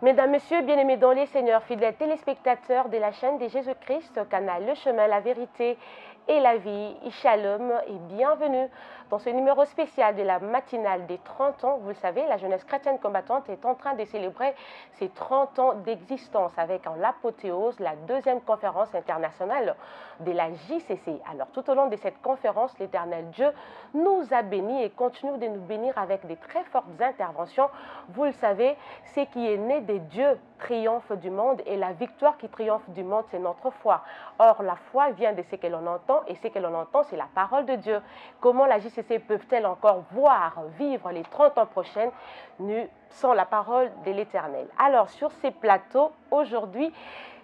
Mesdames, Messieurs, bien-aimés dans les Seigneurs, fidèles téléspectateurs de la chaîne de Jésus-Christ, canal Le Chemin, la Vérité et la Vie, Shalom et bienvenue dans ce numéro spécial de la matinale des 30 ans. Vous le savez, la jeunesse chrétienne combattante est en train de célébrer ses 30 ans d'existence avec en l'apothéose la deuxième conférence internationale de la JCC. Alors tout au long de cette conférence, l'Éternel Dieu nous a bénis et continue de nous bénir avec des très fortes interventions. Vous le savez, ce qui est né de Dieu triomphe du monde et la victoire qui triomphe du monde, c'est notre foi. Or, la foi vient de ce que l'on entend et ce que l'on entend, c'est la parole de Dieu. Comment la JCC peuvent-elles encore voir, vivre les 30 ans prochaines sans la parole de l'Éternel? Alors, sur ces plateaux, aujourd'hui,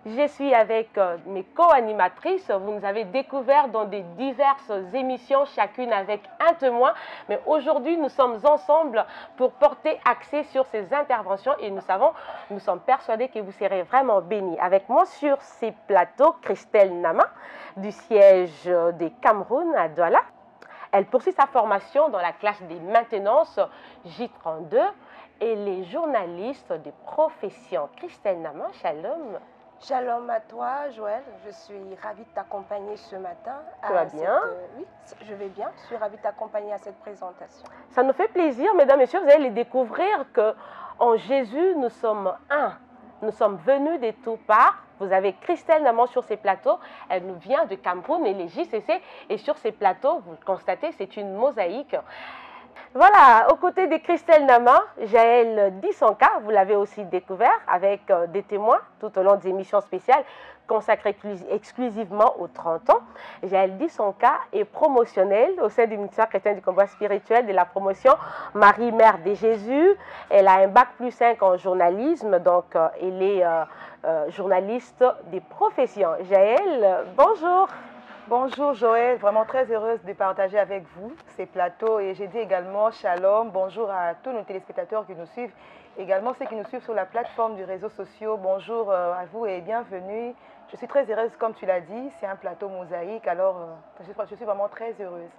je suis avec mes co-animatrices. Vous nous avez découvert dans des diverses émissions, chacune avec un témoin. Mais aujourd'hui, nous sommes ensemble pour porter accès sur ces interventions. Et nous sommes persuadés que vous serez vraiment bénis. Avec moi sur ces plateaux, Christelle Nama, du siège des Cameroun à Douala. Elle poursuit sa formation dans la classe des maintenances J32 et les journalistes de profession. Christelle Nama, shalom. Shalom à toi, Joël. Je suis ravie de t'accompagner ce matin. Tu vas bien? Oui, je vais bien. Je suis ravie de t'accompagner à cette présentation. Ça nous fait plaisir, mesdames et messieurs. Vous allez les découvrir qu'en Jésus, nous sommes un. Nous sommes venus de toutes parts. Vous avez Christelle Naman sur ces plateaux. Elle nous vient de Cameroun et les JCC. Et sur ces plateaux, vous le constatez, c'est une mosaïque. Voilà, aux côtés de Christelle Nama, Jaël Dissonka, vous l'avez aussi découvert avec des témoins tout au long des émissions spéciales consacrées exclusivement aux 30 ans. Jaël Dissonka est promotionnelle au sein du ministère chrétien du combat spirituel de la promotion Marie, Mère de Jésus. Elle a un bac plus 5 en journalisme, donc elle est journaliste des professions. Jaël, bonjour. Bonjour Joël, vraiment très heureuse de partager avec vous ces plateaux et j'ai dit également shalom, bonjour à tous nos téléspectateurs qui nous suivent, également ceux qui nous suivent sur la plateforme du réseau social, bonjour à vous et bienvenue. Je suis très heureuse comme tu l'as dit, c'est un plateau mosaïque, alors je suis vraiment très heureuse.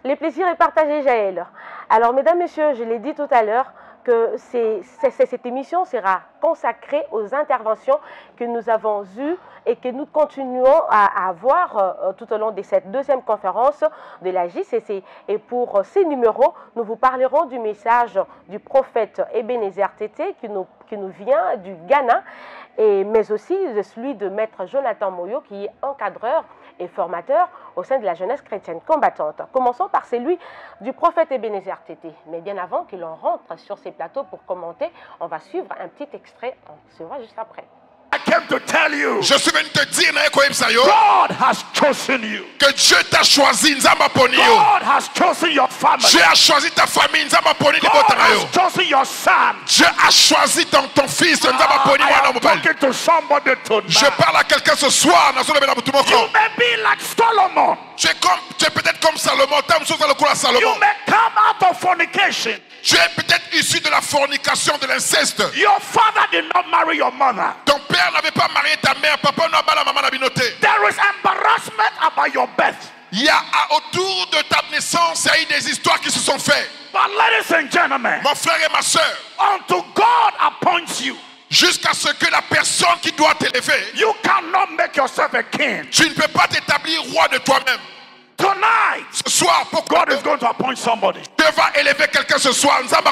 Le plaisir est partagé Jaël. Alors mesdames, messieurs, je l'ai dit tout à l'heure, que cette émission sera consacrée aux interventions que nous avons eues et que nous continuons à avoir tout au long de cette deuxième conférence de la JCC. Et pour ces numéros, nous vous parlerons du message du prophète Ebenezer Tété qui nous vient du Ghana, mais aussi de celui de Maître Jonathan Moyo qui est encadreur et formateur au sein de la jeunesse chrétienne combattante. Commençons par celui du prophète Ebenezer Tété. Mais bien avant que l'on rentre sur ces plateaux pour commenter, on va suivre un petit extrait. On se voit juste après. I came to tell you, Je suis venu te dire, God has chosen you. que Dieu t'a choisi, God has chosen your family. Dieu a choisi ta famille, God has chosen your son. Dieu a choisi ton fils, I am talking to somebody tonight. Je parle à quelqu'un ce soir. You may be like Solomon. Tu es peut-être comme Salomon. You may come out of fornication. Tu es peut-être issu de la fornication, de l'inceste. Your father did not marry your mother. Ton père n'avait pas marié ta mère. Papa n'a pas la maman n'abinoté. There is embarrassment about your birth. Il y a autour de ta naissance, il y a eu des histoires qui se sont faites. But ladies and gentlemen, Mon frère et ma soeur, until God appoints you, jusqu'à ce que la personne qui doit t'élever, you cannot make yourself a king. tu ne peux pas t'établir roi de toi-même. Tonight, Ce soir, pourquoi God is going to appoint somebody. Dieu va élever quelqu'un ce soir. I said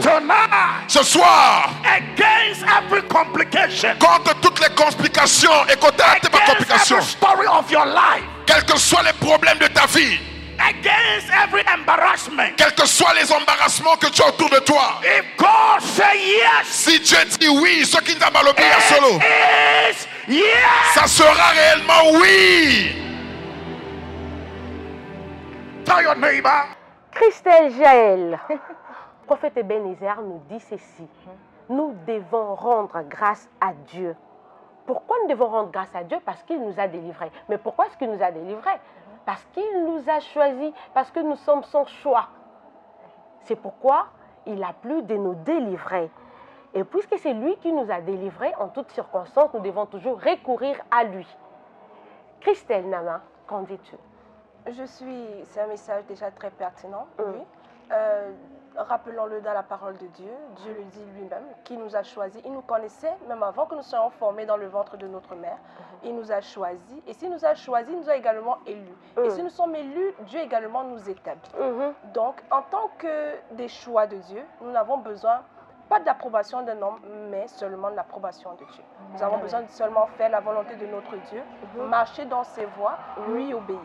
tonight, Ce soir, against every complication, contre toutes les complications et contre toutes les against complications, every story of your life, quels que soient les problèmes de ta vie, against every embarrassment, quels que soient les embarrassements que tu as autour de toi, if God say yes, si Dieu dit oui, ce qui nous a mal oublié à solo, it is yes. ça sera réellement oui. Tell your neighbor, Christelle Jaël. Le prophète Ebenezer nous dit ceci. Nous devons rendre grâce à Dieu Pourquoi nous devons rendre grâce à Dieu? Parce qu'il nous a délivrés. Mais pourquoi est-ce qu'il nous a délivrés? Parce qu'il nous a choisis, parce que nous sommes son choix. C'est pourquoi il a plu de nous délivrer. Et puisque c'est lui qui nous a délivrés, en toutes circonstances, nous devons toujours recourir à lui. Christelle Nama, qu'en dis-tu? C'est un message déjà très pertinent, oui. Rappelons-le dans la parole de Dieu, Dieu le dit lui-même, qui nous a choisis. Il nous connaissait même avant que nous soyons formés dans le ventre de notre mère. Il nous a choisis. Et s'il nous a choisis, il nous a également élus. Et si nous sommes élus, Dieu également nous établit. Donc, en tant que des choix de Dieu, nous n'avons besoin pas de l'approbation d'un homme, mais seulement de l'approbation de Dieu. Nous avons besoin de seulement faire la volonté de notre Dieu, marcher dans ses voies, lui obéir.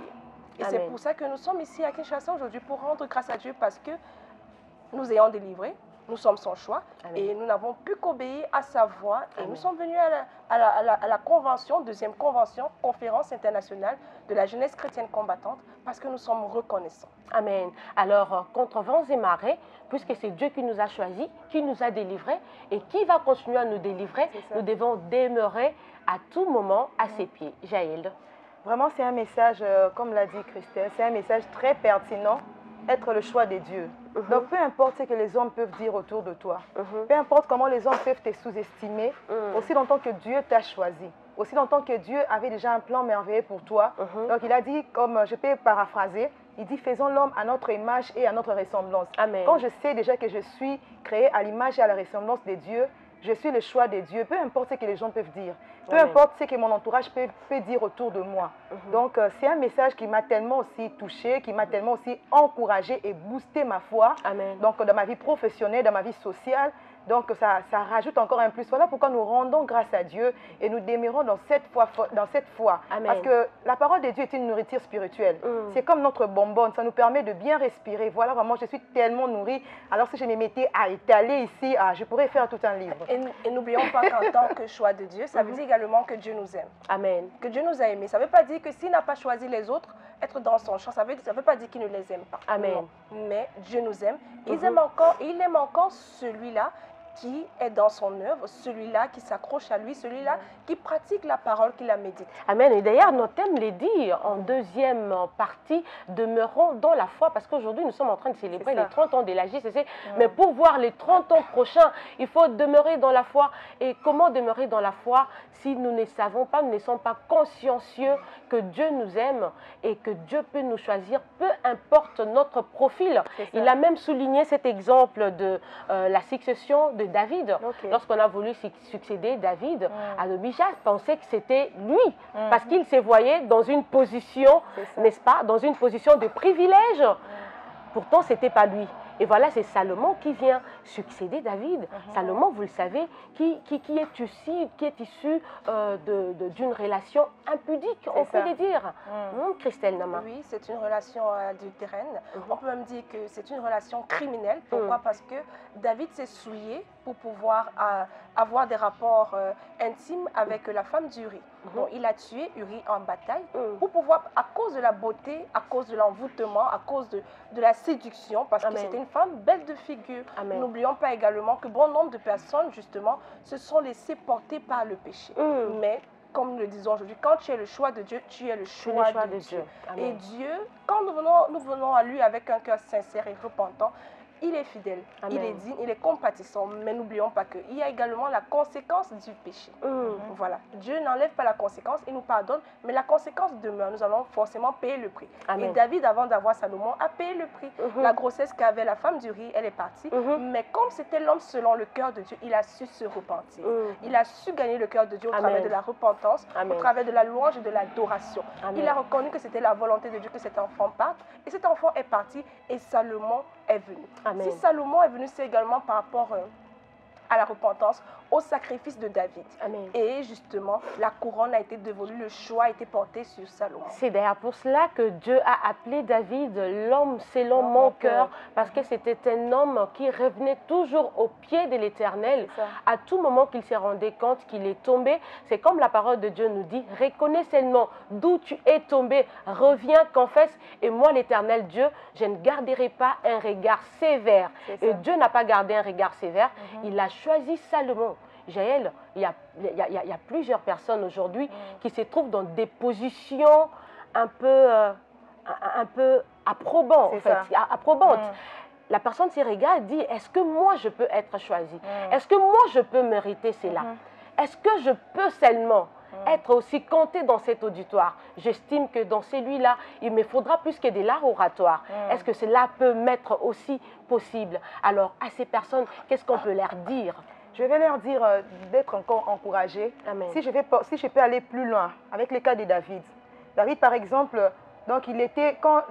Et c'est pour ça que nous sommes ici à Kinshasa aujourd'hui, pour rendre grâce à Dieu, parce que nous ayons délivré, nous sommes son choix. Amen. Et nous n'avons plus qu'obéir à sa voix. Et nous sommes venus à la convention, deuxième convention, conférence internationale de la jeunesse chrétienne combattante, parce que nous sommes reconnaissants. Amen. Alors, contre vents et marées, puisque c'est Dieu qui nous a choisis, qui nous a délivrés et qui va continuer à nous délivrer, nous devons demeurer à tout moment à ses pieds. Jaël. Vraiment, c'est un message, comme l'a dit Christelle, c'est un message très pertinent, être le choix des dieux. Donc, peu importe ce que les hommes peuvent dire autour de toi, peu importe comment les hommes peuvent te sous-estimer, aussi longtemps que Dieu t'a choisi, aussi longtemps que Dieu avait déjà un plan merveilleux pour toi. Donc, il a dit, comme je peux paraphraser, il dit, faisons l'homme à notre image et à notre ressemblance. Amen. Quand je sais déjà que je suis créé à l'image et à la ressemblance de Dieu, je suis le choix de Dieu, peu importe ce que les gens peuvent dire, peu importe ce que mon entourage peut dire autour de moi. Donc, c'est un message qui m'a tellement aussi touchée, qui m'a tellement aussi encouragée et boosté ma foi. Amen. Donc, dans ma vie professionnelle, dans ma vie sociale. Donc, ça rajoute encore un plus. Voilà pourquoi nous rendons grâce à Dieu et nous demeurons dans cette foi. Amen. Parce que la parole de Dieu est une nourriture spirituelle. C'est comme notre bonbonne, ça nous permet de bien respirer. Voilà, vraiment, je suis tellement nourrie. Alors, si je me mettais à étaler ici, je pourrais faire tout un livre. Et n'oublions pas qu'en tant que choix de Dieu, ça veut dire également que Dieu nous aime. Amen. Que Dieu nous a aimés. Ça ne veut pas dire que s'il n'a pas choisi les autres, être dans son champ, ça veut pas dire qu'il ne les aime pas. Amen. Non. Mais Dieu nous aime. Il aime encore celui-là qui est dans son œuvre, celui-là qui s'accroche à lui, celui-là qui pratique la parole qu'il a médite. Amen. Et d'ailleurs, notre thème l'est dit en deuxième partie, demeurons dans la foi, parce qu'aujourd'hui, nous sommes en train de célébrer les 30 ans de la JCC. Mais pour voir les 30 ans prochains, il faut demeurer dans la foi. Et comment demeurer dans la foi si nous ne savons pas, nous ne sommes pas consciencieux que Dieu nous aime et que Dieu peut nous choisir, peu importe notre profil. Il a même souligné cet exemple de la succession de David. Lorsqu'on a voulu succéder David, Adonijah pensait que c'était lui, parce qu'il se voyait dans une position, n'est-ce pas, dans une position de privilège. Pourtant, ce n'était pas lui. Et voilà, c'est Salomon qui vient succéder David. Salomon, vous le savez, qui est issu d'une relation impudique, on peut le dire. Christelle Nama. Oui, c'est une relation adultérine. On peut même dire que c'est une relation criminelle. Pourquoi? Parce que David s'est souillé pour pouvoir avoir des rapports intimes avec la femme d'Uri. Donc, il a tué Uri en bataille pour pouvoir, à cause de la beauté, à cause de l'envoûtement, à cause de la séduction, parce que c'était une femme belle de figure. N'oublions pas également que bon nombre de personnes, justement, se sont laissées porter par le péché. Mais, comme nous le disons aujourd'hui, quand tu es le choix de Dieu, tu es le choix de Dieu. Et Dieu, quand nous venons à lui avec un cœur sincère et repentant, il est fidèle, il est digne, il est compatissant, mais n'oublions pas qu'il y a également la conséquence du péché. Voilà, Dieu n'enlève pas la conséquence, il nous pardonne, mais la conséquence demeure. Nous allons forcément payer le prix. Et David, avant d'avoir Salomon, a payé le prix. La grossesse qu'avait la femme d'Uri, elle est partie, mais comme c'était l'homme selon le cœur de Dieu, il a su se repentir. Il a su gagner le cœur de Dieu au travers de la repentance, au travers de la louange et de l'adoration. Il a reconnu que c'était la volonté de Dieu que cet enfant parte, et cet enfant est parti, et Salomon est venu. Si Salomon est venu, c'est également par rapport à la repentance, au sacrifice de David. Et justement, la couronne a été dévolue, le choix a été porté sur Salomon. C'est d'ailleurs pour cela que Dieu a appelé David l'homme selon mon cœur, parce que c'était un homme qui revenait toujours au pied de l'Éternel. À tout moment qu'il se rendait compte qu'il est tombé, c'est comme la parole de Dieu nous dit, reconnais seulement d'où tu es tombé, reviens, confesse, et moi l'Éternel Dieu, je ne garderai pas un regard sévère. Et Dieu n'a pas gardé un regard sévère, il a choisi Salomon. Jaël, il y a plusieurs personnes aujourd'hui qui se trouvent dans des positions un peu approbantes. La personne s'y regarde et dit, est-ce que moi je peux être choisie? Est-ce que moi je peux mériter cela? Est-ce que je peux seulement être aussi compté dans cet auditoire? J'estime que dans celui-là, il me faudra plus que de l'art oratoire. Est-ce que cela peut m'être aussi possible? Alors, à ces personnes, qu'est-ce qu'on peut leur dire? Je vais leur dire d'être encore encouragés. Si je peux aller plus loin, avec le cas de David. David, par exemple, donc quand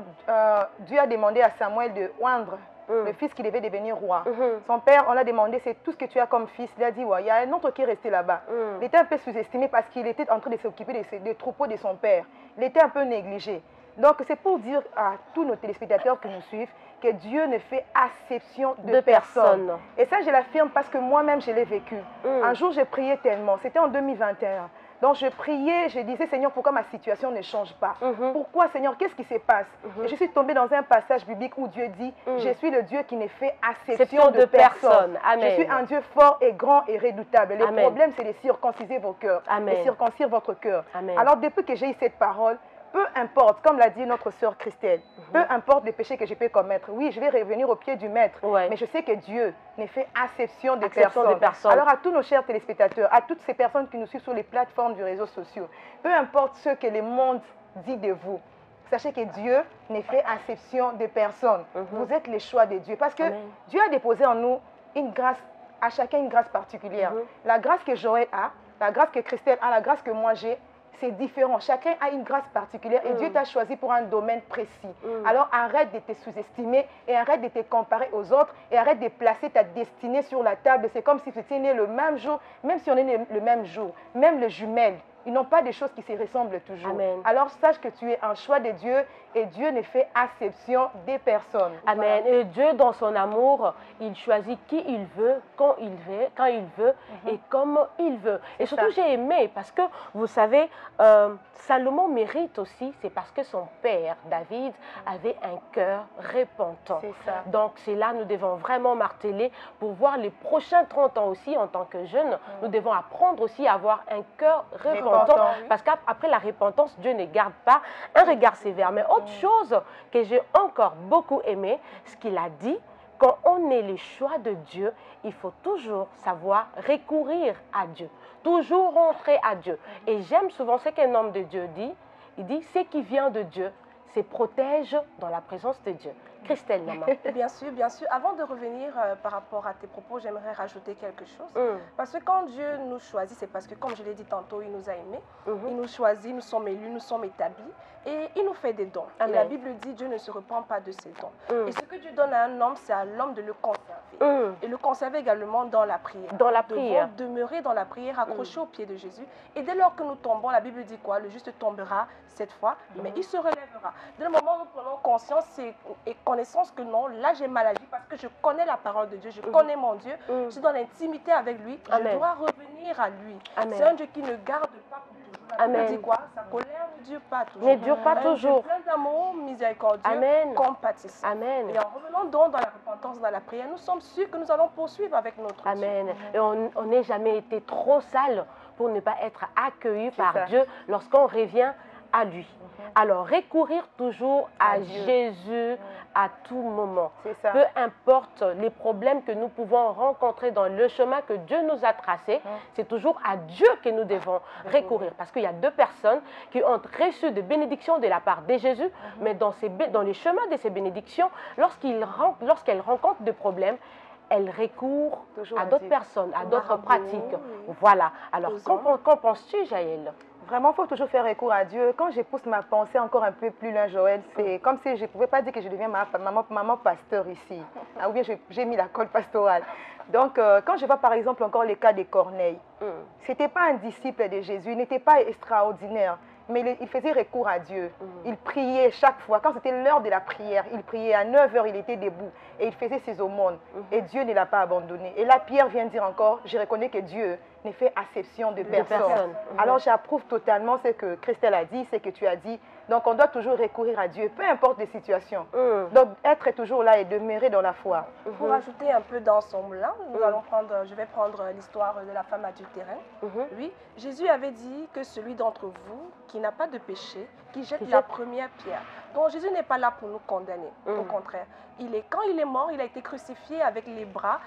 Dieu a demandé à Samuel de oindre le fils qui devait devenir roi. Son père, on l'a demandé, c'est tout ce que tu as comme fils. Il a dit, ouais, il y a un autre qui est resté là-bas. Il était un peu sous-estimé parce qu'il était en train de s'occuper des troupeaux de son père. Il était un peu négligé. Donc, c'est pour dire à tous nos téléspectateurs qui nous suivent que Dieu ne fait acception de personne. Et ça, je l'affirme parce que moi-même, je l'ai vécu. Un jour, j'ai prié tellement. C'était en 2021. Donc, je priais, je disais, Seigneur, pourquoi ma situation ne change pas? Pourquoi, Seigneur, qu'est-ce qui se passe? Et je suis tombée dans un passage biblique où Dieu dit, je suis le Dieu qui ne fait acception de personne. Je suis un Dieu fort et grand et redoutable. Le problème, c'est de circonciser vos cœurs, de circoncire votre cœur. Alors, depuis que j'ai eu cette parole, peu importe, comme l'a dit notre sœur Christelle, peu importe les péchés que je peux commettre. Oui, je vais revenir au pied du maître, mais je sais que Dieu ne fait acception de personne. Alors à tous nos chers téléspectateurs, à toutes ces personnes qui nous suivent sur les plateformes du réseau social, peu importe ce que le monde dit de vous, sachez que Dieu ne fait acception de personne. Vous êtes les choix de Dieu. Parce que Dieu a déposé en nous une grâce, à chacun une grâce particulière. La grâce que Joël a, la grâce que Christelle a, la grâce que moi j'ai, c'est différent. Chacun a une grâce particulière et Dieu t'a choisi pour un domaine précis. Alors arrête de te sous-estimer et arrête de te comparer aux autres et arrête de placer ta destinée sur la table. C'est comme si tu étais né le même jour, même si on est né le même jour, même les jumelles. Ils n'ont pas des choses qui se ressemblent toujours. Alors sache que tu es un choix de Dieu et Dieu ne fait acception des personnes. Amen. Et Dieu, dans son amour, il choisit qui il veut, quand il veut et comme il veut. Et surtout, j'ai aimé parce que, vous savez, Salomon mérite aussi, c'est parce que son père, David, avait un cœur repentant. Donc, c'est là nous devons vraiment marteler pour voir les prochains 30 ans aussi, en tant que jeunes, nous devons apprendre aussi à avoir un cœur repentant. Parce qu'après la repentance, Dieu ne garde pas un regard sévère. Mais autre chose que j'ai encore beaucoup aimé, ce qu'il a dit, quand on est les choix de Dieu, il faut toujours savoir recourir à Dieu. Toujours rentrer à Dieu. Et j'aime souvent ce qu'un homme de Dieu dit. Il dit, ce qui vient de Dieu se protège dans la présence de Dieu. Christelle Lama. Bien sûr, bien sûr. Avant de revenir par rapport à tes propos, j'aimerais rajouter quelque chose. Parce que quand Dieu nous choisit, c'est parce que, comme je l'ai dit tantôt, il nous a aimés. Il nous choisit, nous sommes élus, nous sommes établis. Et il nous fait des dons. Et la Bible dit, Dieu ne se repent pas de ses dons. Et ce que Dieu donne à un homme, c'est à l'homme de le conserver. Et le conserver également dans la prière. Dans la prière. Demeurer dans la prière, accroché au pied de Jésus. Et dès lors que nous tombons, la Bible dit quoi? Le juste tombera cette fois, mais il se relèvera. Dès le moment où nous prenons conscience et connaissance que non, là j'ai mal agi parce que je connais la parole de Dieu, je connais mon Dieu, je suis dans l'intimité avec lui, je dois revenir à lui. C'est un Dieu qui ne garde pas pour toujours. La Bible dit quoi? Sa colère ne dure pas toujours. Ne dure pas toujours. Plein d'amour miséricordieux, compatissant. Amen. Et en revenant donc dans la repentance, dans la prière, nous sommes sûrs que nous allons poursuivre avec notre Dieu. Amen. Et on n'est jamais été trop sale pour ne pas être accueilli par Dieu lorsqu'on revient à lui. Alors, recourir toujours à Jésus à tout moment. Peu importe les problèmes que nous pouvons rencontrer dans le chemin que Dieu nous a tracé, c'est toujours à Dieu que nous devons recourir. Parce qu'il y a deux personnes qui ont reçu des bénédictions de la part de Jésus, mais dans les chemins de ces bénédictions, lorsqu'elles rencontrent des problèmes, elles recourent à d'autres personnes, à d'autres pratiques. Voilà. Alors, qu'en penses-tu, Jaël? Vraiment, il faut toujours faire recours à Dieu. Quand je pousse ma pensée encore un peu plus loin, Joël, c'est comme si je ne pouvais pas dire que je deviens maman pasteur ici. Ah oui, j'ai mis la colle pastorale. Donc, quand je vois par exemple encore le cas de Corneille, ce n'était pas un disciple de Jésus, il n'était pas extraordinaire, mais il faisait recours à Dieu. Il priait chaque fois. Quand c'était l'heure de la prière, il priait à 9 h, il était debout et il faisait ses aumônes. Et Dieu ne l'a pas abandonné. Et là, Pierre vient dire encore, je reconnais que Dieu ne fait acception de personne. Alors j'approuve totalement ce que Christelle a dit, ce que tu as dit. Donc on doit toujours recourir à Dieu, peu importe les situations. Donc être toujours là et demeurer dans la foi. Pour ajouter un peu dans son moulin, je vais prendre l'histoire de la femme adultérine. Oui, Jésus avait dit que celui d'entre vous qui n'a pas de péché, qui jette la première pierre. Donc Jésus n'est pas là pour nous condamner, au contraire. Quand il est mort, il a été crucifié avec les bras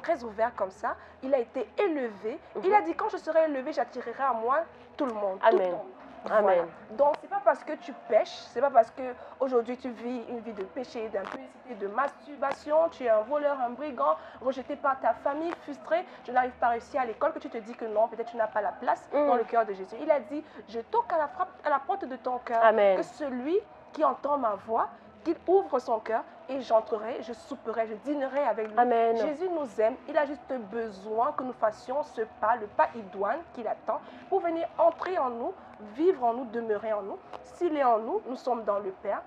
très ouverts comme ça. Il a été élevé. Il a dit, quand je serai élevé, j'attirerai à moi tout le monde. Amen. Tout le monde. Amen. Voilà. Donc, ce n'est pas parce que tu pêches, ce n'est pas parce qu'aujourd'hui tu vis une vie de péché, d'impudicité, de masturbation, tu es un voleur, un brigand, rejeté par ta famille, frustré, je n'arrive pas à réussir à l'école, que tu te dis que non, peut-être tu n'as pas la place dans le cœur de Jésus. Il a dit, je toque à la porte de ton cœur, que celui qui entend ma voix, qu'il ouvre son cœur et j'entrerai, je souperai, je dînerai avec lui. Amen. Jésus nous aime, il a juste besoin que nous fassions ce pas, le pas idoine qu'il attend pour venir entrer en nous, vivre en nous, demeurer en nous. S'il est en nous, nous sommes dans le Père.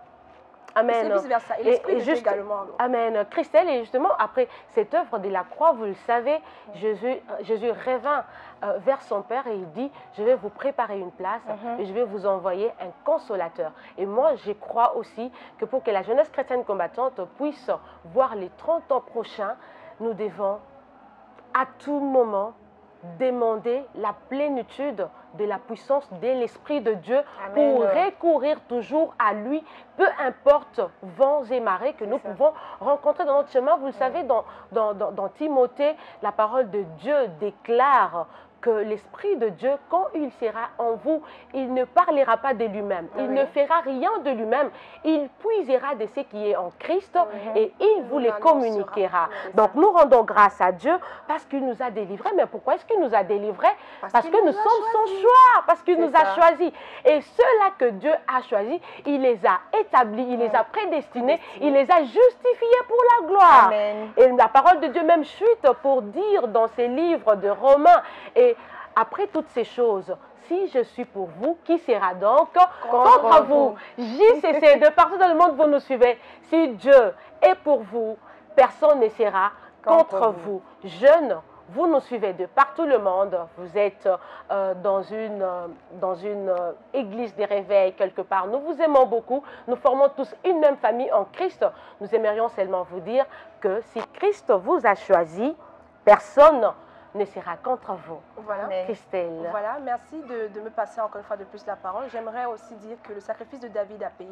Amen. C'est vice-versa. Et l'Esprit de Dieu également en nous. Amen. Christelle, et justement, après cette œuvre de la croix, vous le savez, Jésus revint vers son Père et il dit, je vais vous préparer une place et je vais vous envoyer un consolateur. Et moi, je crois aussi que pour que la jeunesse chrétienne combattante puisse voir les 30 ans prochains, nous devons à tout moment demander la plénitude de la puissance de l'Esprit de Dieu. Amen. Pour recourir toujours à lui, peu importe vents et marées que nous pouvons rencontrer dans notre chemin. Vous le savez, dans Timothée, la parole de Dieu déclare que l'Esprit de Dieu, quand il sera en vous, il ne parlera pas de lui-même, il ne fera rien de lui-même, il puisera de ce qui est en Christ et il vous les communiquera. Donc nous rendons grâce à Dieu parce qu'il nous a délivrés. Mais pourquoi est-ce qu'il nous a délivrés? Parce que nous sommes son choix, parce qu'il nous a choisis. Et ceux-là que Dieu a choisis, il les a établis, il les a prédestinés, il les a justifiés pour la gloire. Amen. Et la parole de Dieu même suite pour dire dans ces livres de Romains, et après toutes ces choses, si je suis pour vous, qui sera donc contre vous? JCC, de partout dans le monde, vous nous suivez. Si Dieu est pour vous, personne ne sera contre vous. Jeunes, vous nous suivez de partout le monde. Vous êtes dans une église des réveils quelque part. Nous vous aimons beaucoup. Nous formons tous une même famille en Christ. Nous aimerions seulement vous dire que si Christ vous a choisi, personne ne sera contre vous. Voilà. Christelle. Voilà, merci de me passer encore une fois de plus la parole. J'aimerais aussi dire que le sacrifice de David a payé.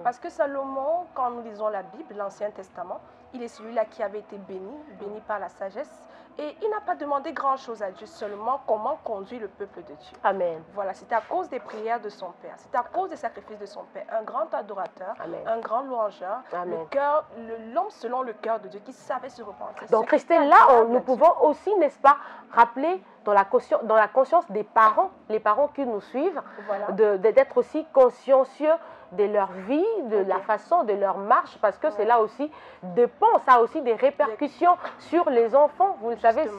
Parce que Salomon, quand nous lisons la Bible, l'Ancien Testament, il est celui-là qui avait été béni par la sagesse. Et il n'a pas demandé grand-chose à Dieu, seulement comment conduire le peuple de Dieu. Amen. Voilà, c'est à cause des prières de son Père, c'est à cause des sacrifices de son Père. Un grand adorateur, un grand louangeur, l'homme selon le cœur de Dieu qui savait se repentir. Donc Christelle, là, nous pouvons aussi, n'est-ce pas, rappeler dans la conscience des parents, les parents qui nous suivent, d'être aussi consciencieux de leur vie, de la façon de leur marche, parce que cela aussi dépend, ça a aussi des répercussions sur les enfants. Vous le savez,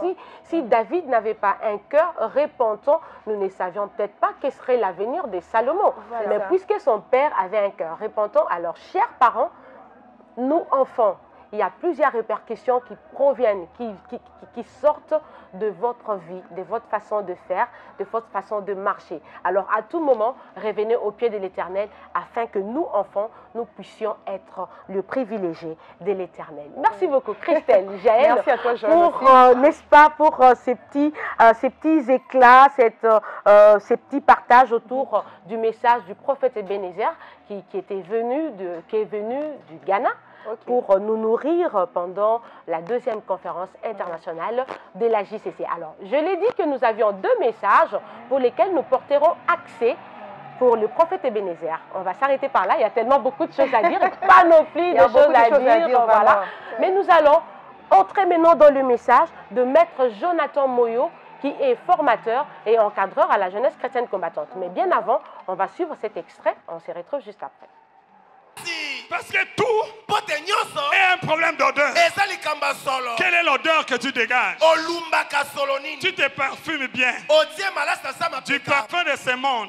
si David n'avait pas un cœur repentant, nous ne savions peut-être pas quel serait l'avenir de Salomon. Mais puisque son père avait un cœur repentant, alors chers parents, nous enfants, il y a plusieurs répercussions qui proviennent, qui sortent de votre vie, de votre façon de faire, de votre façon de marcher. Alors à tout moment, revenez au pied de l'Éternel afin que nous, enfants, nous puissions être le privilégié de l'Éternel. Merci beaucoup Christelle, Jaël, merci à toi, Joël, pour, n'est-ce pas, pour ces petits éclats, ces petits partages autour du message du prophète Ebenezer qui est venu du Ghana. Pour nous nourrir pendant la deuxième conférence internationale de la JCC. Alors, je l'ai dit que nous avions 2 messages pour lesquels nous porterons accès pour le prophète Ebenezer. On va s'arrêter par là, il y a tellement beaucoup de choses à dire, pas non plus de choses à dire. Voilà. Mais nous allons entrer maintenant dans le message de Maître Jonathan Moyo, qui est formateur et encadreur à la jeunesse chrétienne combattante. Mais bien avant, on va suivre cet extrait, on se retrouve juste après. Parce que tout est un problème d'odeur. Quelle est l'odeur que tu dégages? Tu te parfumes bien du parfum de ce monde.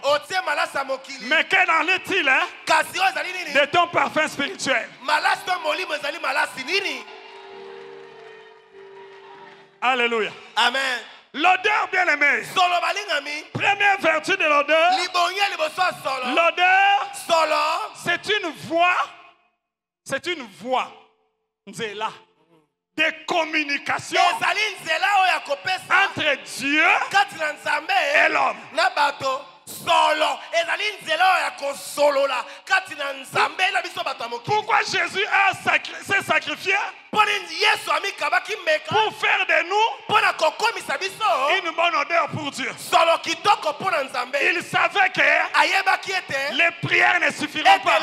Mais quel en est-il de ton parfum spirituel? Alléluia. Amen. L'odeur, bien aimé. Solo balingami. Première vertu de l'odeur. Libonye liboso solo. L'odeur, Solo. c'est une voix. C'est une voix. Nzela. De communication Ezali nzela oyo akopesa entre Dieu kati na Nzambe et l'homme. Na bato. Solo. Ezali nzela oyo akosolola kati na Nzambe na biso bato mokili. Pourquoi Jésus s'est sacrifié? Pour faire de nous une bonne odeur pour Dieu. Il savait que les prières ne suffiront pas.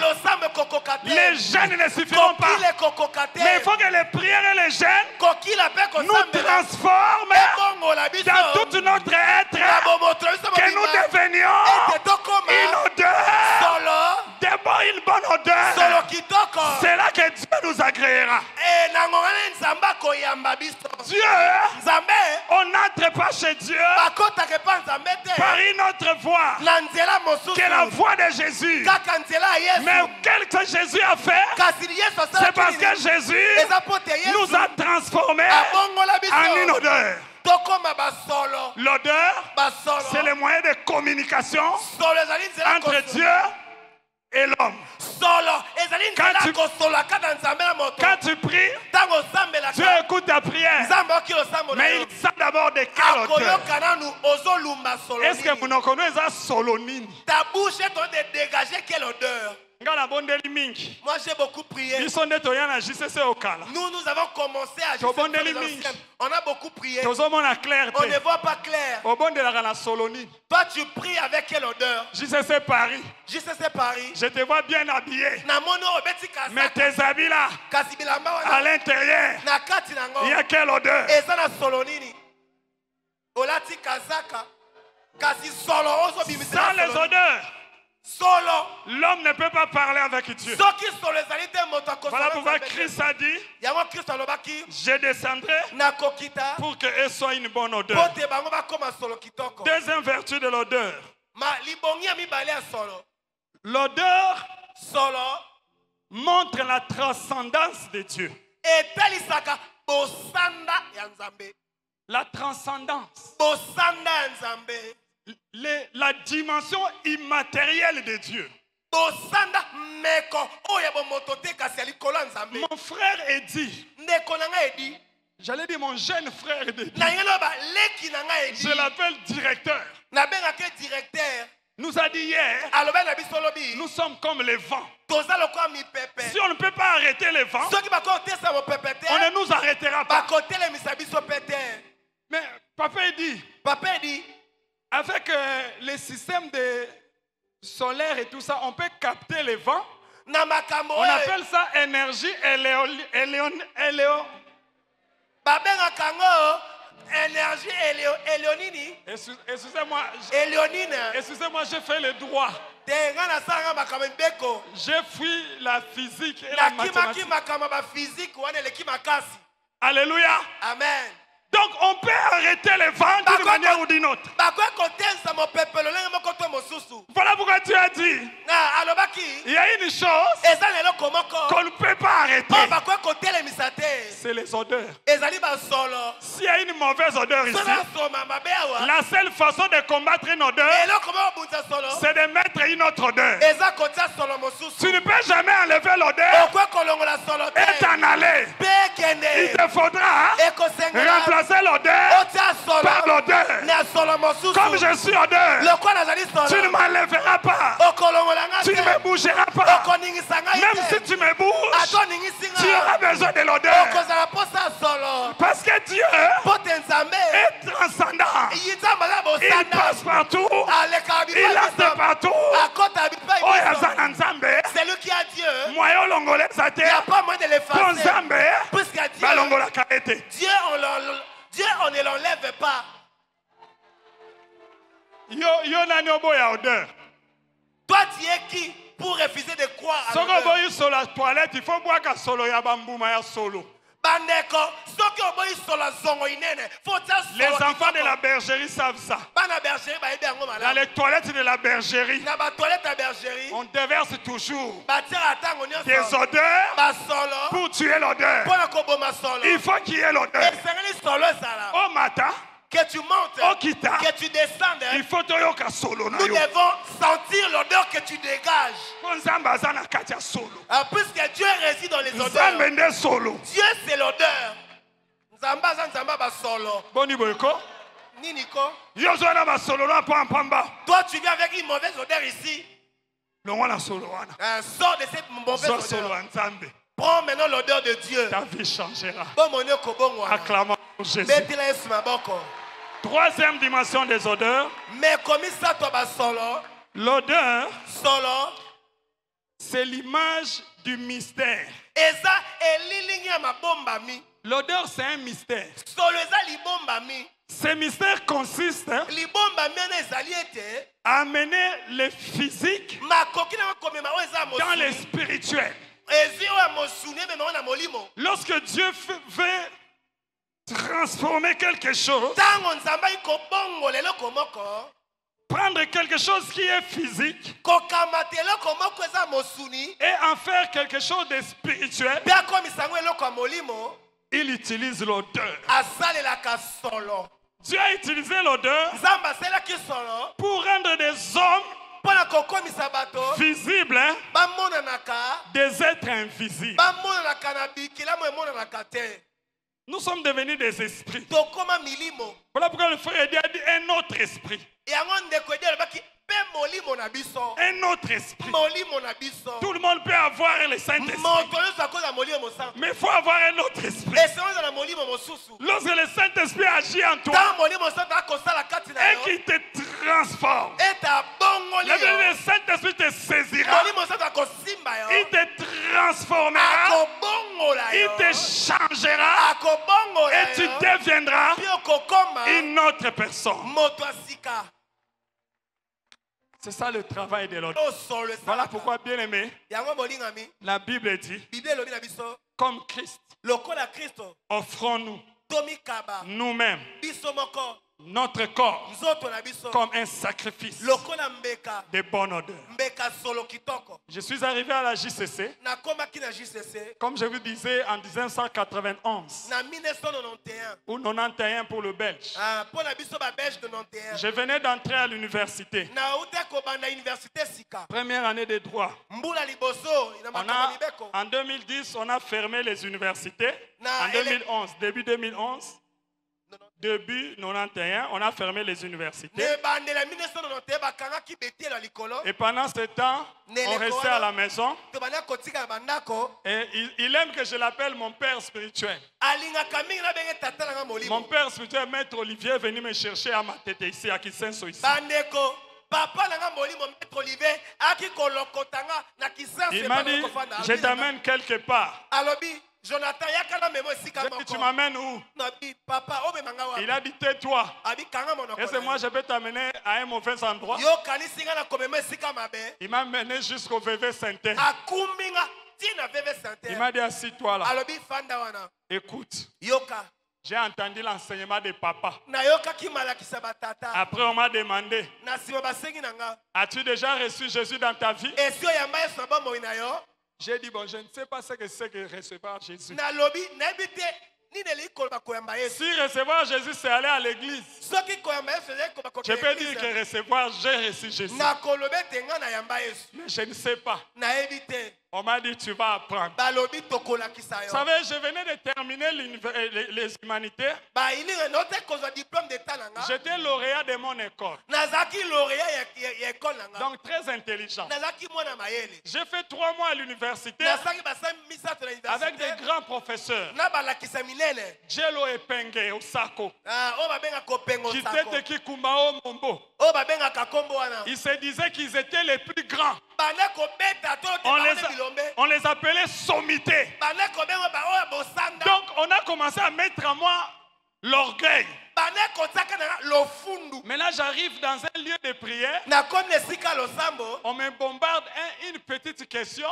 Les jeûnes ne suffiront pas. Mais il faut que les prières et les jeûnes nous transforment dans tout notre être, que nous devenions une odeur. D'abord une bonne odeur. C'est là que Dieu nous agréera. Dieu, on n'entre pas chez Dieu par une autre voie que la voie de Jésus. Mais quel que Jésus a fait, c'est parce que Jésus nous a transformés en une odeur. L'odeur, c'est le moyen de communication entre Dieu et l'homme. Quand tu pries, Dieu écoute ta prière. Mais il sait d'abord de quelle odeur. Est-ce que vous ne connaissez pas Solonine? Ta bouche est en train de dégager quelle odeur? Moi j'ai beaucoup prié. Nous avons commencé à juste on a beaucoup prié. On ne voit pas clair. Toi tu pries avec quelle odeur? JCC Paris. Je te vois bien habillé. Mais tes habits là, à l'intérieur, il y a quelle odeur? Sans les odeurs, l'homme ne peut pas parler avec Dieu. Voilà pourquoi Christ a dit, je descendrai pour qu'elle soit une bonne odeur. Deuxième vertu de l'odeur. L'odeur montre la transcendance de Dieu. La transcendance. La dimension immatérielle de Dieu. Mon frère Eddy, j'allais dire mon jeune frère Eddy, je l'appelle directeur, nous a dit hier, nous sommes comme les vents. Si on ne peut pas arrêter les vents, on ne nous arrêtera pas. Mais papa dit, avec les systèmes de solaire et tout ça, on peut capter les vents. On appelle ça énergie Excusez-moi, j'ai fait le droit. J'ai fui la physique et la mathématique. Alléluia. Amen. Donc on peut arrêter les vents d'une manière ou d'une autre. Voilà pourquoi Dieu a dit, il y a une chose qu'on ne peut pas arrêter. C'est les odeurs. S'il y a une mauvaise odeur ici, la seule façon de combattre une odeur, c'est de mettre une autre odeur. Tu ne peux jamais enlever l'odeur et t'en aller. Il te faudra remplacer l'odeur par l'odeur. Comme je suis odeur, tu ne m'enlèveras pas. Tu ne me bougeras pas. Même si tu me bouges, tu auras besoin de l'odeur. Parce que Dieu est transcendant. Il passe partout. Il reste partout. C'est lui qui a Dieu. Il n'y a pas moyen de l'effacer. Dieu, on ne l'enlève pas. Toi, tu es qui pour refuser de croire à l'odeur? Il faut boire qu'à solo ya bambouma ya solo. Les enfants de la bergerie savent ça. Dans les toilettes de la bergerie, on déverse toujours des odeurs pour tuer l'odeur. Il faut qu'il y ait l'odeur. Au matin, que tu montes, que tu descendes, il faut toyoka solo na nous yo. devons sentir l'odeur que tu dégages. Po nzambe aza na kati ya solo. Puisque Dieu réside dans les odeurs. Nzambe nde solo. Dieu c'est l'odeur. Nzamba za nzamba ba solo. Boni boyeko. Nini ko? Yo zo na ba solo na pamba. Toi tu viens avec une mauvaise odeur ici. Longo na solo wana. Sors de cette mauvaise Zo odeur. solo nzambe. Prends maintenant l'odeur de Dieu. Ta vie changera. Acclamons Jésus. Troisième dimension des odeurs. Mais comme ça, toi, solo. L'odeur, solo, c'est l'image du mystère. L'odeur, c'est un mystère. Ce mystère consiste à amener le physique dans le spirituel. Lorsque Dieu veut transformer quelque chose, prendre quelque chose qui est physique et en faire quelque chose de spirituel, il utilise l'odeur. Dieu a utilisé l'odeur pour rendre des hommes visibles, des êtres invisibles. Nous sommes devenus des esprits. Voilà pourquoi le frère a dit un autre esprit. Un autre esprit. Tout le monde peut avoir le Saint-Esprit. Mais il faut avoir un autre esprit. Lorsque le Saint-Esprit agit en toi et qu'il te transforme, le Saint-Esprit te saisira, il te transformera, il te changera et tu deviendras une autre personne. C'est ça le travail de l'autre. Voilà pourquoi, bien aimé, la Bible dit, comme Christ, offrons-nous nous-mêmes notre corps comme un sacrifice de bonne odeur. Je suis arrivé à la JCC, comme je vous disais, en 1991 ou 91 pour le Belge. Je venais d'entrer à l'université. Première année de droit. En 2010, on a fermé les universités. En 2011, début 2011. Début 91, on a fermé les universités. Et pendant ce temps, on restait à la maison. Et il aime que je l'appelle mon père spirituel. Mon père spirituel, Maître Olivier, est venu me chercher à ma tête ici, à Kisenso ici. Il m'a dit, je t'amène quelque part. Jonathan, tu m'amènes où? Il a dit tais-toi. Est-ce que moi je peux t'amener à un mauvais endroit? Il m'a mené jusqu'au VV Saint-Terre. Il m'a dit assis-toi là. Écoute. J'ai entendu l'enseignement de papa. Après on m'a demandé, as-tu déjà reçu Jésus dans ta vie? J'ai dit, bon, je ne sais pas ce que c'est que recevoir Jésus. Si recevoir Jésus, c'est aller à l'église. Je peux dire que recevoir, j'ai reçu Jésus. Mais je ne sais pas. On m'a dit, tu vas apprendre. Vous savez, je venais de terminer les humanités. J'étais lauréat de mon école. Donc très intelligent. J'ai fait 3 mois à l'université avec des grands professeurs. Jello Epenge Osako. Kitete Kikumbao Mombo. Ils se disaient qu'ils étaient les plus grands. On les appelait sommités. Donc on a commencé à mettre à moi l'orgueil. Maintenant j'arrive dans un lieu de prière. On me bombarde une petite question.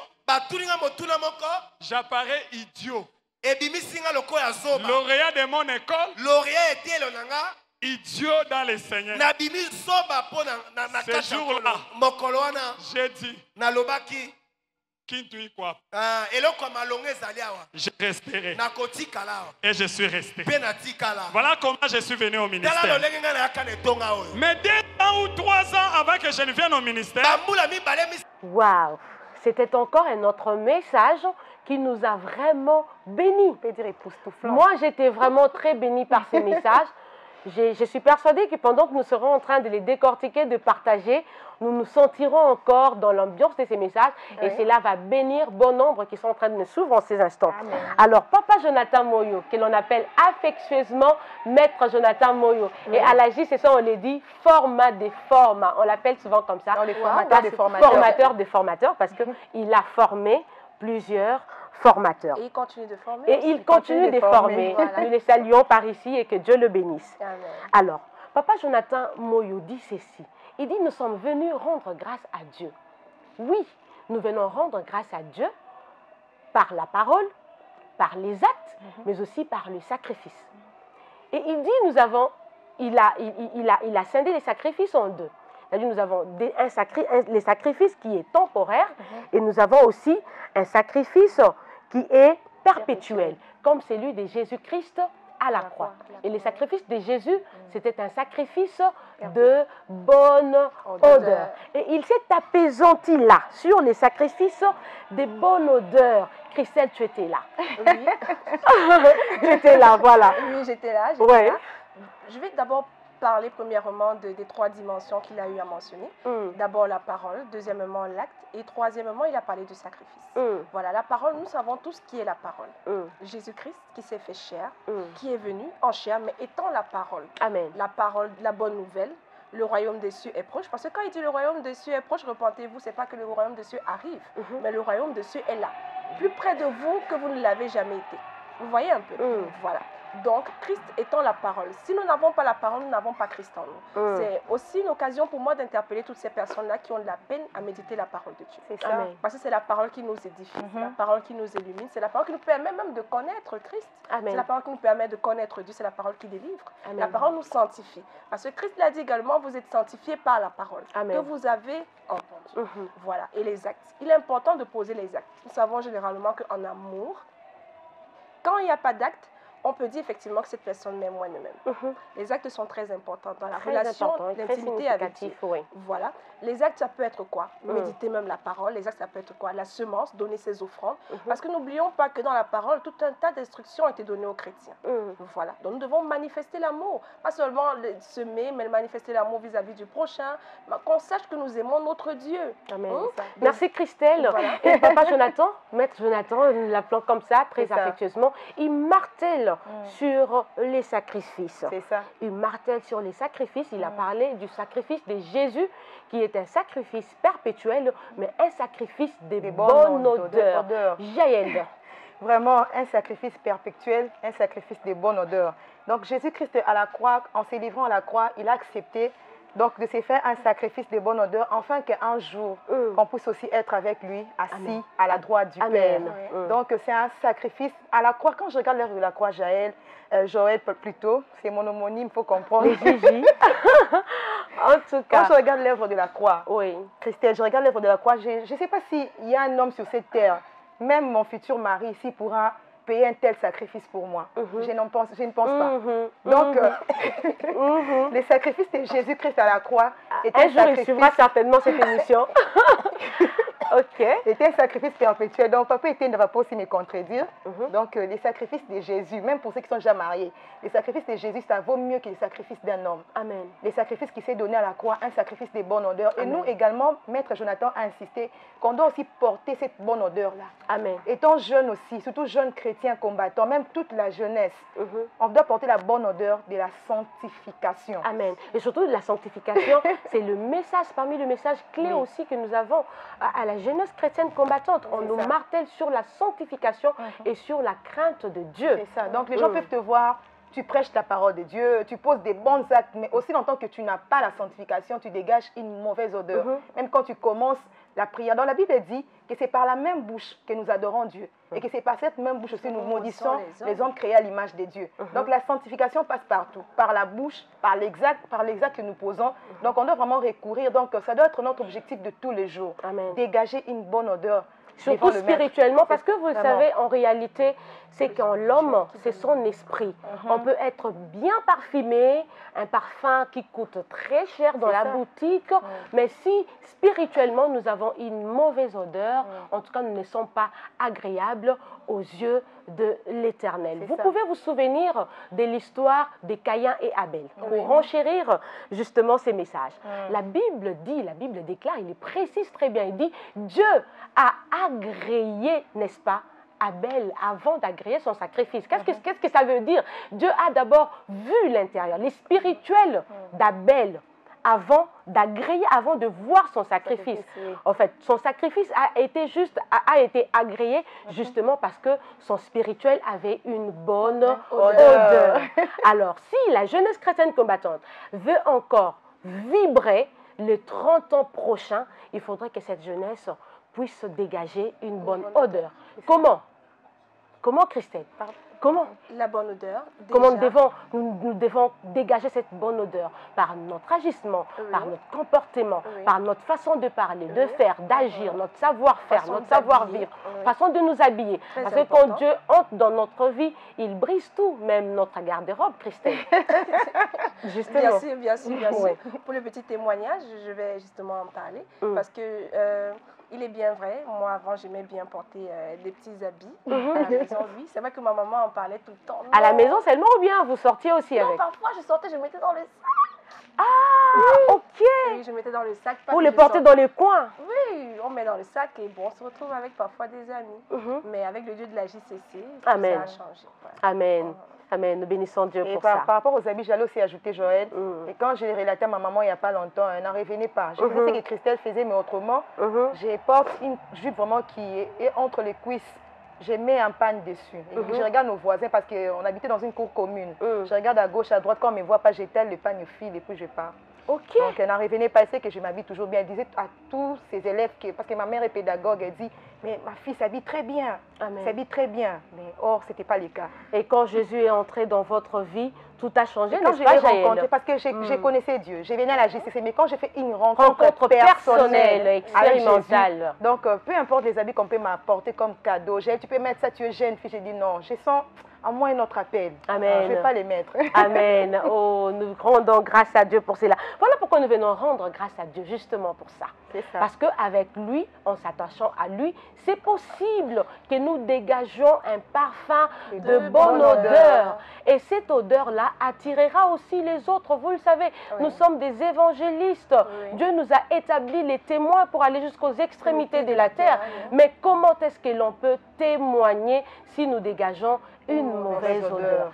J'apparais idiot. Lauréat de mon école. Idiot dans le Seigneur. Ce jour-là, j'ai dit, Je resterai. Et je suis resté. Voilà comment je suis venu au ministère. Mais 2 ans ou 3 ans avant que je ne vienne au ministère, Waouh! C'était encore un autre message qui nous a vraiment bénis. Moi, j'étais vraiment très bénie par ces messages. Je suis persuadée que pendant que nous serons en train de les décortiquer, de partager, nous nous sentirons encore dans l'ambiance de ces messages et cela va bénir bon nombre qui sont en train de nous suivre en ces instants. Amen. Alors, Papa Jonathan Moyo, que l'on appelle affectueusement Maître Jonathan Moyo, et à la JCC, on les dit format des formats. On l'appelle souvent comme ça. Les formateurs des formateurs. Formateur des formateurs parce qu'il a formé plusieurs formateurs. Et il continue de former. Et il continue de former. Voilà. Nous les saluons par ici et que Dieu le bénisse. Amen. Alors, Papa Jonathan Moyo dit ceci. Il dit, nous sommes venus rendre grâce à Dieu. Oui, nous venons rendre grâce à Dieu par la parole, par les actes, mais aussi par le sacrifice. Et il dit, il a scindé les sacrifices en deux. C'est-à-dire, nous avons les sacrifices qui est temporaire et nous avons aussi un sacrifice qui est perpétuel, comme celui de Jésus-Christ à la croix. Et le sacrifice de Jésus, c'était un sacrifice de bonne odeur. Et il s'est apaisanti là, sur les sacrifices de bonne odeur. Christelle, tu étais là. Oui. Tu étais là, voilà. Oui, j'étais là. Ouais. Là. Je vais d'abord parler premièrement des 3 dimensions qu'il a eu à mentionner. D'abord la parole, deuxièmement l'acte et troisièmement il a parlé du sacrifice. Voilà, la parole, nous savons tous qui est la parole. Jésus-Christ qui s'est fait chair, qui est venu en chair mais étant la parole. Amen. La parole, la bonne nouvelle, le royaume des cieux est proche. Parce que quand il dit le royaume des cieux est proche, repentez-vous, c'est pas que le royaume des cieux arrive, mais le royaume des cieux est là, plus près de vous que vous ne l'avez jamais été. Vous voyez un peu. Voilà. Donc, Christ étant la parole. Si nous n'avons pas la parole, nous n'avons pas Christ en nous. C'est aussi une occasion pour moi d'interpeller toutes ces personnes-là qui ont de la peine à méditer la parole de Dieu. C'est ça. Amen. Parce que c'est la parole qui nous édifie, c'est la parole qui nous illumine, c'est la parole qui nous permet même de connaître Christ. C'est la parole qui nous permet de connaître Dieu, c'est la parole qui délivre. Amen. La parole nous sanctifie. Parce que Christ l'a dit également, vous êtes sanctifiés par la parole que vous avez entendue. Voilà. Et les actes. Il est important de poser les actes. Nous savons généralement qu'en amour, quand il n'y a pas d'acte, on peut dire effectivement que cette personne m'aime moi même. Les actes sont très importants dans la relation, l'intimité avec Dieu. Voilà. Les actes, ça peut être quoi? Méditer même la parole. Les actes, ça peut être quoi? La semence, donner ses offrandes. Parce que n'oublions pas que dans la parole, tout un tas d'instructions ont été données aux chrétiens. Voilà. Donc nous devons manifester l'amour. Pas seulement semer, mais manifester l'amour vis-à-vis du prochain. Qu'on sache que nous aimons notre Dieu. Amen. Merci Christelle. Voilà. Et Papa Jonathan, Maître Jonathan, nous l'appelons comme ça, très affectueusement, il martèle sur les sacrifices. C'est ça. Il martèle sur les sacrifices. Il a parlé du sacrifice de Jésus, qui est un sacrifice perpétuel, mais un sacrifice de bonne odeur. Jaël. Vraiment un sacrifice perpétuel, un sacrifice de bonne odeur. Donc Jésus-Christ à la croix, en se livrant à la croix, il a accepté donc de se faire un sacrifice de bonne odeur, afin qu'un jour, qu'on puisse aussi être avec lui, assis à la droite du Père. Donc c'est un sacrifice à la croix. Quand je regarde l'œuvre de la croix, Joël plutôt, c'est mon homonyme, il faut comprendre. Les Gigi. En tout cas. Quand je regarde l'œuvre de la croix, Christelle, je regarde l'œuvre de la croix, je ne sais pas s'il y a un homme sur cette terre, même mon futur mari ici pourra payer un tel sacrifice pour moi. Je ne pense pas. Donc, le sacrifice de Jésus-Christ à la croix est un jour, il suivra certainement cette émission. C'était un sacrifice perpétuel. Donc, Papa Étienne ne va pas aussi me contredire. Donc, les sacrifices de Jésus, même pour ceux qui sont déjà mariés, les sacrifices de Jésus, ça vaut mieux que les sacrifices d'un homme. Amen. Les sacrifices qui s'est donné à la croix, un sacrifice de bonne odeur. Et nous également, Maître Jonathan a insisté qu'on doit aussi porter cette bonne odeur-là. Amen. Étant jeune aussi, surtout jeunes chrétiens combattants, même toute la jeunesse, on doit porter la bonne odeur de la sanctification. Amen. Et surtout de la sanctification, c'est le message, parmi les messages clés aussi que nous avons à la jeunesse chrétienne combattante. On nous martèle sur la sanctification et sur la crainte de Dieu. C'est ça. Donc les gens peuvent te voir, tu prêches la parole de Dieu, tu poses des bons actes, mais aussi longtemps que tu n'as pas la sanctification, tu dégages une mauvaise odeur. Même quand tu commences la prière. Dans la Bible dit que c'est par la même bouche que nous adorons Dieu. Et que c'est par cette même bouche aussi nous maudissons les hommes créés à l'image de Dieu. Donc la sanctification passe partout. Par la bouche, par l'exact que nous posons. Donc on doit vraiment recourir. Donc ça doit être notre objectif de tous les jours. Amen. Dégager une bonne odeur. Surtout spirituellement, parce que vous le savez, en réalité, c'est qu'en l'homme, c'est son esprit. On peut être bien parfumé, un parfum qui coûte très cher dans la boutique, mais si spirituellement nous avons une mauvaise odeur, en tout cas nous ne sommes pas agréables aux yeux de l'Éternel. Vous pouvez vous souvenir de l'histoire de Caïn et Abel pour renchérir justement ces messages. La Bible dit, la Bible déclare, il précise très bien, il dit Dieu a agréé, n'est-ce pas, Abel avant d'agréer son sacrifice. Qu'est-ce que ça veut dire? Dieu a d'abord vu l'intérieur, les spirituels d'Abel avant d'agréer, avant de voir son sacrifice. En fait, son sacrifice a été agréé justement parce que son spirituel avait une bonne odeur. Alors, si la jeunesse chrétienne combattante veut encore vibrer les 30 ans prochains, il faudrait que cette jeunesse puisse dégager une bonne odeur. Comment? Comment, Christelle? Comment? La bonne odeur. Comment nous devons dégager cette bonne odeur? Par notre agissement, par notre comportement, par notre façon de parler, de faire, d'agir, notre savoir-faire, notre savoir-vivre, façon de nous habiller. Parce que quand Dieu entre dans notre vie, il brise tout, même notre garde-robe, Christelle. Justement. Bien sûr, bien sûr, bien sûr. Pour le petit témoignage, je vais justement en parler. Parce que il est bien vrai, moi avant j'aimais bien porter des petits habits à la maison, oui. C'est vrai que ma maman en parlait tout le temps. À la maison seulement ou bien vous sortiez aussi avec? Non, parfois je sortais, je mettais dans le sac. Ah, ok. Oui, je mettais dans le sac. Vous les portez dans les coins? Oui, on met dans le sac et bon, on se retrouve avec parfois des amis. Mais avec le Dieu de la JCC, Amen. Ça a changé. Ouais. Amen. Amen, nous bénissons Dieu pour ça. Par rapport aux habits, j'allais aussi ajouter, Joël, et quand j'ai relaté à ma maman il n'y a pas longtemps, elle n'en revenait pas. Je faisais ce que Christelle faisait, mais autrement, je porte une jupe vraiment qui est entre les cuisses. Je mets un panne dessus. Et je regarde nos voisins parce qu'on habitait dans une cour commune. Je regarde à gauche, à droite, quand on ne me voit pas, j'étale le panne au fil et puis je pars. Okay. Donc, elle n'en revenait pas, elle sait que je m'habille toujours bien. Elle disait à tous ses élèves, parce que ma mère est pédagogue, elle dit, mais ma fille s'habille très bien, s'habille très bien. Mais or, ce n'était pas le cas. Et quand Jésus est entré dans votre vie, tout a changé, quand je l'ai rencontré, parce que je connaissais Dieu, je venais à la JCC, mais quand j'ai fait une rencontre personnelle, expérimentale, donc peu importe les habits qu'on peut m'apporter comme cadeau, tu peux mettre ça, tu es jeune fille, j'ai dit non, je sens à moi un autre appel. Amen. Je ne vais pas les mettre. Amen. Oh, nous rendons grâce à Dieu pour cela. Voilà pourquoi nous venons rendre grâce à Dieu, justement pour ça. C'est ça. Parce qu'avec lui, en s'attachant à lui, c'est possible que nous dégageons un parfum de bonne odeur. Et cette odeur-là attirera aussi les autres. Vous le savez, nous sommes des évangélistes. Dieu nous a établi les témoins pour aller jusqu'aux extrémités de la terre. Mais comment est-ce que l'on peut témoigner si nous dégageons une mauvaise odeur?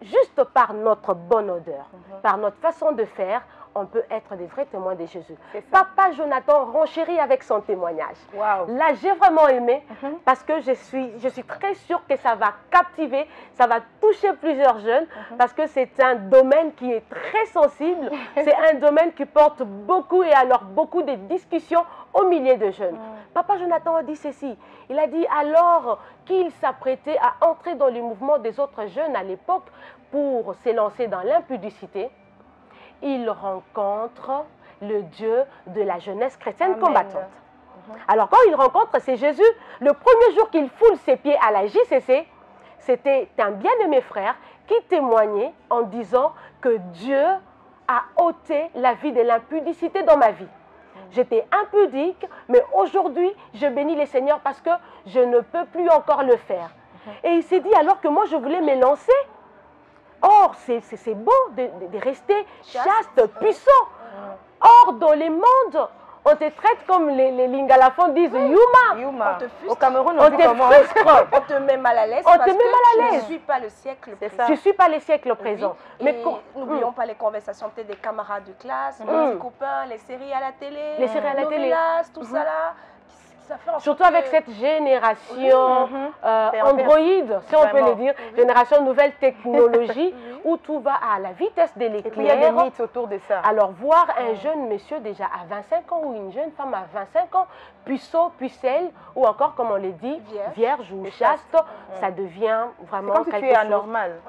Juste par notre bonne odeur, par notre façon de faire, on peut être des vrais témoins de Jésus. Papa Jonathan renchérit avec son témoignage. Là, j'ai vraiment aimé parce que je suis très sûre que ça va captiver, ça va toucher plusieurs jeunes parce que c'est un domaine qui est très sensible, c'est un domaine qui porte beaucoup et alors beaucoup de discussions au milieu de jeunes. Papa Jonathan a dit ceci, il a dit alors qu'il s'apprêtait à entrer dans le mouvement des autres jeunes à l'époque pour s'élancer dans l'impudicité, il rencontre le Dieu de la jeunesse chrétienne combattante. Alors quand il rencontre, c'est Jésus, le premier jour qu'il foule ses pieds à la JCC, c'était un bien-aimé frère qui témoignait en disant que Dieu a ôté la vie de l'impudicité dans ma vie. J'étais impudique, mais aujourd'hui, je bénis le Seigneur parce que je ne peux plus encore le faire. Et il s'est dit alors que moi, je voulais me lancer. Or, c'est beau de rester chaste, puissant. Or, dans les mondes, on te traite comme les Lingalafons disent Yuma. Au Cameroun, on te frustre. On te met mal à l'aise. On te met mal à l'aise. Je ne suis pas le siècle présent. Je ne suis pas le siècle présent. Mais n'oublions pas les conversations peut-être des camarades de classe, des copains, les séries à la télé, les séries à la télé, tout ça là. Surtout avec cette génération Android, si on peut le dire, génération nouvelle technologie, où tout va à la vitesse de l'éclair. Il y a des mythes autour de ça. Alors voir un jeune monsieur déjà à 25 ans ou une jeune femme à 25 ans, puceau, pucelle, ou encore, comme on le dit, vierge ou chaste, ça devient vraiment quelque chose. C'est comme si tu es anormal.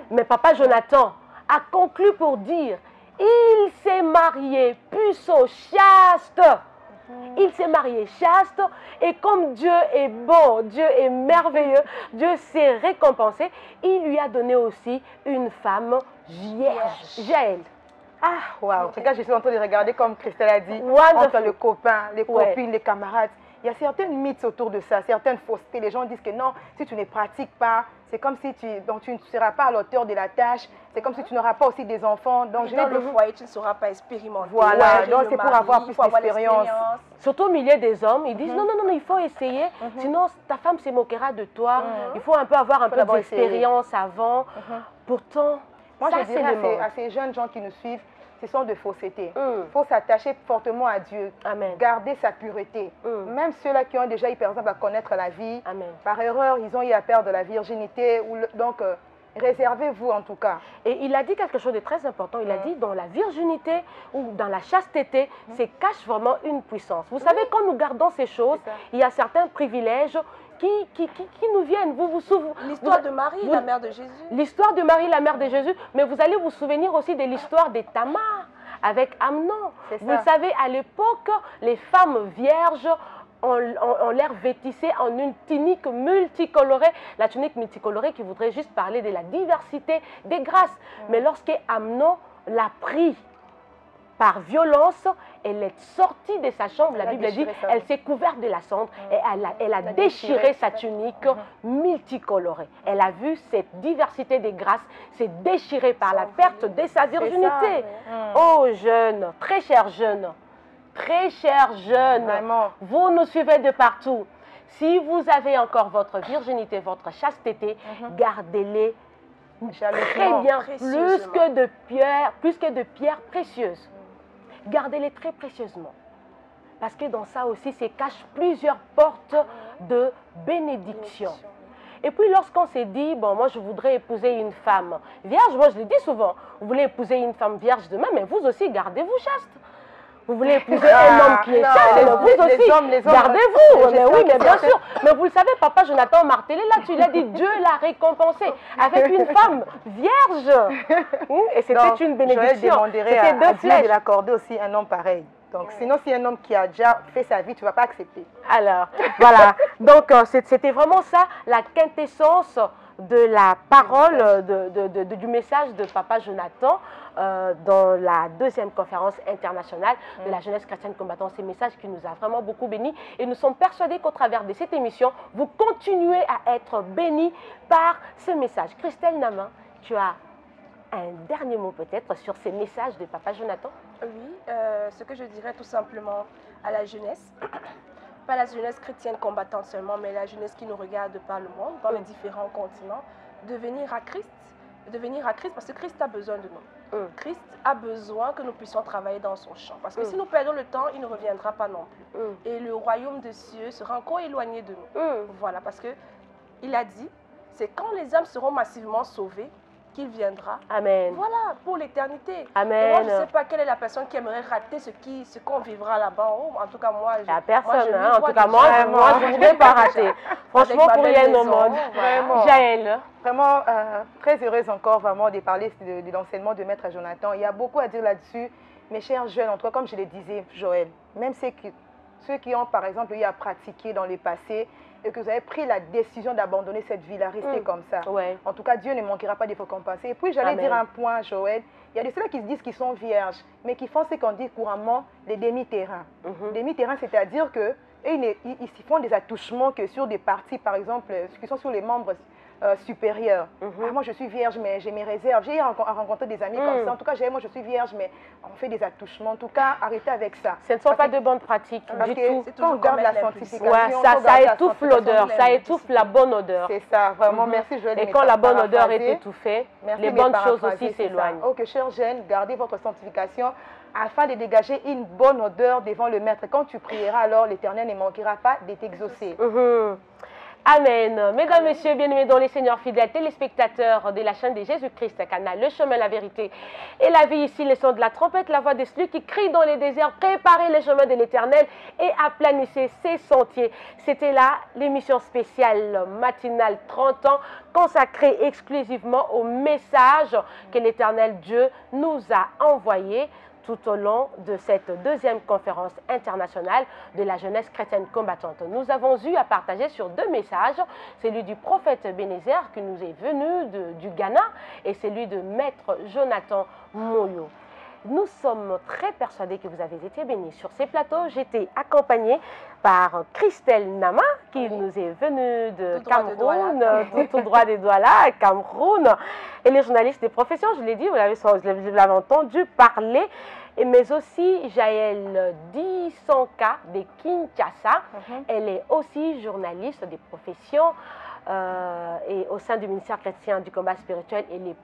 Mais Papa Jonathan a conclu pour dire, il s'est marié puceau, chaste. Il s'est marié chaste et comme Dieu est bon, Dieu est merveilleux, Dieu s'est récompensé, il lui a donné aussi une femme vierge. Jaël. Ah, waouh! Regarde, je suis en train de regarder comme Christelle a dit, Wonderful. entre le copain, les copines, les camarades. Il y a certaines mythes autour de ça, certaines faussetés. Les gens disent que non, si tu ne pratiques pas, c'est comme si tu ne seras pas à l'auteur de la tâche. C'est comme si tu n'auras pas aussi des enfants. Donc, dans le foyer, tu ne sauras pas expérimenter. Voilà, donc c'est pour avoir plus d'expérience. Surtout au milieu des hommes, ils disent non, non, non, il faut essayer, sinon ta femme se moquera de toi. Il faut un peu avoir un peu d'expérience avant. Pourtant, moi je dirais à ces jeunes gens qui nous suivent, ce sont de faussetés. Il faut s'attacher fortement à Dieu. Amen. Garder sa pureté. Même ceux-là qui ont déjà eu, par exemple, à connaître la vie, Amen. Par erreur, ils ont eu à perdre la virginité. Donc, réservez-vous en tout cas. Et il a dit quelque chose de très important. Il a dit dans la virginité ou dans la chasteté, c'est cache vraiment une puissance. Vous savez, quand nous gardons ces choses, il y a certains privilèges qui nous viennent. Vous vous souvenez l'histoire de Marie, la mère de Jésus. L'histoire de Marie, la mère de Jésus. Mais vous allez vous souvenir aussi de l'histoire de Tamar avec Amnon. Vous savez, à l'époque, les femmes vierges on l'air vêtissée en une tunique multicolorée. La tunique multicolorée qui voudrait juste parler de la diversité des grâces. Mais lorsque Amnon l'a pris par violence, elle est sortie de sa chambre, la Bible dit, elle s'est couverte de la cendre et elle a déchiré sa tunique multicolorée. Elle a vu cette diversité des grâces s'est déchirée par la perte de sa virginité. Oh jeunes, très chers jeunes, vous nous suivez de partout. Si vous avez encore votre virginité, votre chasteté, gardez-les très bien, plus que de pierres précieuses. Gardez-les très précieusement. Parce que dans ça aussi, se cachent plusieurs portes de bénédiction. Et puis lorsqu'on s'est dit, bon, moi je voudrais épouser une femme vierge, moi je le dis souvent, vous voulez épouser une femme vierge demain, mais vous aussi gardez-vous chaste. Vous voulez épouser un homme qui est chaste, vous aussi, gardez-vous. Mais oui, mais bien sûr. Mais vous le savez, papa Jonathan martelé là, tu l'as dit, Dieu l'a récompensé avec une femme vierge. Et c'était une bénédiction. C'était deux flèches. De l'accorder aussi un homme pareil. Donc, sinon, si un homme qui a déjà fait sa vie, tu ne vas pas accepter. Alors, voilà. Donc, c'était vraiment ça, la quintessence de la parole, du message de Papa Jonathan dans la deuxième conférence internationale de la jeunesse chrétienne combattante. Ces messages qui nous a vraiment beaucoup bénis. Et nous sommes persuadés qu'au travers de cette émission, vous continuez à être bénis par ce message. Christelle Namin, tu as un dernier mot peut-être sur ces messages de Papa Jonathan? Oui, ce que je dirais tout simplement à la jeunesse, pas la jeunesse chrétienne combattante seulement, mais la jeunesse qui nous regarde par le monde, dans les différents continents, de venir à Christ parce que Christ a besoin de nous. Christ a besoin que nous puissions travailler dans son champ. Parce que si nous perdons le temps, il ne reviendra pas non plus. Et le royaume des cieux sera encore éloigné de nous. Voilà, parce que il a dit, c'est quand les âmes seront massivement sauvées qu'il viendra. Amen. Voilà, pour l'éternité. Amen. Et moi, je ne sais pas quelle est la personne qui aimerait rater ce qu'on vivra là-bas. En tout cas, moi, la personne, en tout cas, moi je ne voudrais pas rater. Franchement, pour rien au monde. Vraiment. Jaël. Vraiment, très heureuse encore vraiment de parler de l'enseignement de Maître Jonathan. Il y a beaucoup à dire là-dessus. Mes chers jeunes, en tout cas, comme je le disais, Joël, même ceux qui ont, par exemple, eu à pratiquer dans le passé, et que vous avez pris la décision d'abandonner cette vie-là, restez comme ça. En tout cas, Dieu ne manquera pas de vous récompenser. Et puis, j'allais dire un point, Joël. Il y a de ceux qui se disent qu'ils sont vierges, mais qui font ce qu'on dit couramment les demi-terrains. Demi-terrains, c'est-à-dire qu'ils font des attouchements que sur des parties, par exemple, qui sont sur les membres supérieurs. Moi, je suis vierge, mais j'ai mes réserves. J'ai rencontré des amis comme ça. En tout cas, moi, je suis vierge, mais on fait des attouchements. En tout cas, arrêtez avec ça. Ce ne sont pas de bonnes pratiques du tout. Quand on garde la sanctification, ça étouffe l'odeur, ça étouffe la bonne odeur. C'est ça, vraiment. Merci, Joël. Et quand la bonne odeur est étouffée, les bonnes choses aussi s'éloignent. Ok, chers jeunes, gardez votre sanctification afin de dégager une bonne odeur devant le Maître. Quand tu prieras, alors l'Éternel ne manquera pas de t'exaucer. Amen. Mesdames, Messieurs, bien-aimés dans les Seigneurs fidèles, téléspectateurs de la chaîne de Jésus-Christ, canal Le Chemin, la Vérité et la Vie, ici, le son de la trompette, la voix de celui qui crie dans les déserts, préparez les chemins de l'Éternel et aplanissez ses sentiers. C'était là l'émission spéciale matinale 30 ans, consacrée exclusivement au message que l'Éternel Dieu nous a envoyé. tout au long de cette deuxième conférence internationale de la jeunesse chrétienne combattante. Nous avons eu à partager sur 2 messages, celui du prophète Bénézer qui nous est venu du Ghana et celui de Maître Jonathan Moyo. Nous sommes très persuadés que vous avez été bénis. Sur ces plateaux, j'étais accompagnée par Christelle Nama, qui nous est venue de Cameroun, tout droit des Douala, Cameroun. Et les journalistes de profession, je l'ai dit, vous l'avez entendu parler. Mais aussi Jaël Disonka de Kinshasa. Elle est aussi journaliste de profession. Et au sein du ministère chrétien du combat spirituel, elle est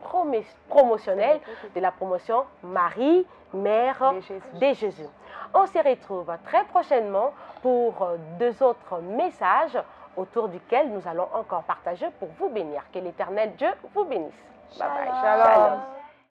promotionnelle de la promotion Marie, Mère de Jésus. On se retrouve très prochainement pour 2 autres messages autour duquel nous allons encore partager pour vous bénir. Que l'Éternel Dieu vous bénisse. Bye bye. Shalom.